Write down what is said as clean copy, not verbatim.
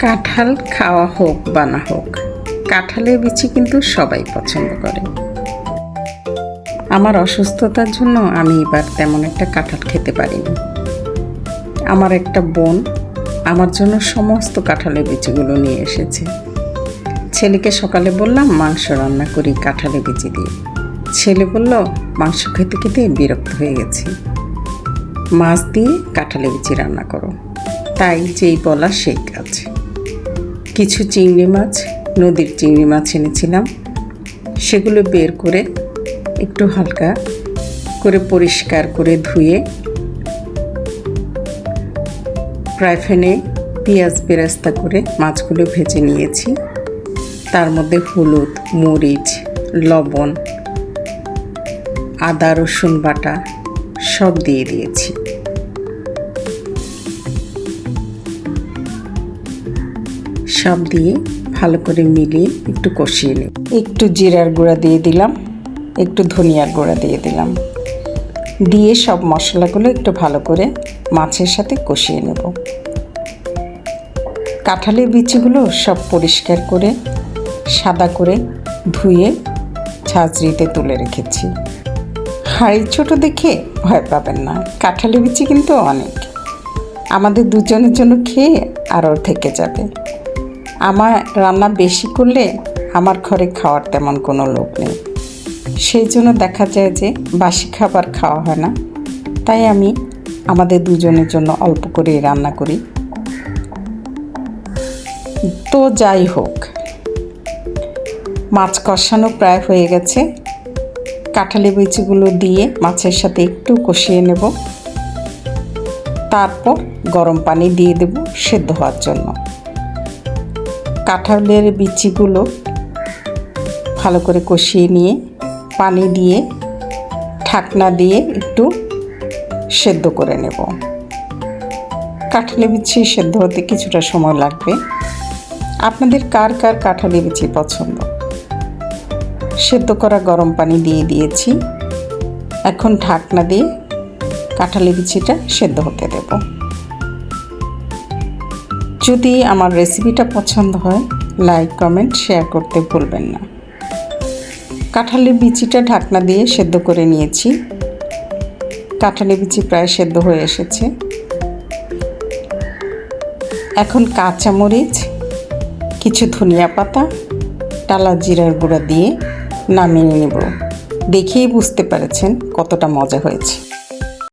কাঁঠাল খাওয়া হোক বা না হোক, কাঁঠালের বিচি কিন্তু সবাই পছন্দ করে। আমার অসুস্থতার জন্য আমি এবার তেমন একটা কাঁঠাল খেতে পারিনি। আমার একটা বোন আমার জন্য সমস্ত কাঁঠালের বিচিগুলো নিয়ে এসেছে। ছেলেকে সকালে বললাম মাংস রান্না করি কাঁঠালের বিচি দিয়ে। ছেলে বলল মাংস খেতে খেতে বিরক্ত হয়ে গেছি, মাছ দিয়ে কাঁঠালের বিচি রান্না করো। তাই যেই বলা সেই কাজ। কিছু চিংড়ি মাছ, নদীর চিংড়ি মাছ এনেছিলাম, সেগুলো বের করে একটু হালকা করে পরিষ্কার করে ধুয়ে ফ্রাই প্যানে পেঁয়াজ বেরেস্তা করে মাছগুলো ভেজে নিয়েছি। তার মধ্যে হলুদ, মরিচ, লবণ, আদা রসুন বাটা সব দিয়ে দিয়েছি। সব দিয়ে ভালো করে মিলিয়ে একটু কষিয়ে নিই। একটু জিরার গুঁড়া দিয়ে দিলাম, একটু ধনিয়ার গুঁড়া দিয়ে দিলাম, দিয়ে সব মশলাগুলো একটু ভালো করে মাছের সাথে কষিয়ে নেব। কাঁঠালের বিচিগুলো সব পরিষ্কার করে সাদা করে ধুয়ে ঝাঁঝরিতে তুলে রেখেছি। হাঁড়ি ছোট দেখে ভয় পাবেন না, কাঁঠালের বিচি কিন্তু অনেক, আমাদের দুজনের জন্য খেয়ে আরও থেকে যাবে। আমার রান্না বেশি করলে আমার ঘরে খাওয়ার তেমন কোনো লোক নেই, সেই জন্য দেখা যায় যে বাসি খাবার খাওয়া হয় না। তাই আমি আমাদের দুজনের জন্য অল্প করেই রান্না করি। তো যাই হোক, মাছ কষানো প্রায় হয়ে গেছে। কাঁঠালের বিচিগুলো দিয়ে মাছের সাথে একটু কষিয়ে নেব, তারপর গরম পানি দিয়ে দেব সেদ্ধ হওয়ার জন্য। কাঁঠালের বিচিগুলো ভালো করে কষিয়ে নিয়ে পানি দিয়ে ঢাকনা দিয়ে একটু সেদ্ধ করে নেব। কাঁঠালের বিচি সেদ্ধ হতে কিছুটা সময় লাগবে। আপনাদের কার কার কাঁঠালের বিচি পছন্দ? সেদ্ধ করা গরম পানি দিয়ে দিয়েছি। এখন ঢাকনা দিয়ে কাঁঠালের বিচিটা সেদ্ধ হতে দেব। যদি আমার রেসিপিটা পছন্দ হয়, লাইক কমেন্ট শেয়ার করতে ভুলবেন না। কাঁঠালের বিচিটা ঢাকনা দিয়ে সেদ্ধ করে নিয়েছি। কাঁঠালের বিচি প্রায় সেদ্ধ হয়ে এসেছে। এখন কাঁচামরিচ, কিছু ধনিয়া পাতা, টালা জিরার গুঁড়া দিয়ে নামিয়ে নেব। দেখেই বুঝতে পেরেছেন কতটা মজা হয়েছে।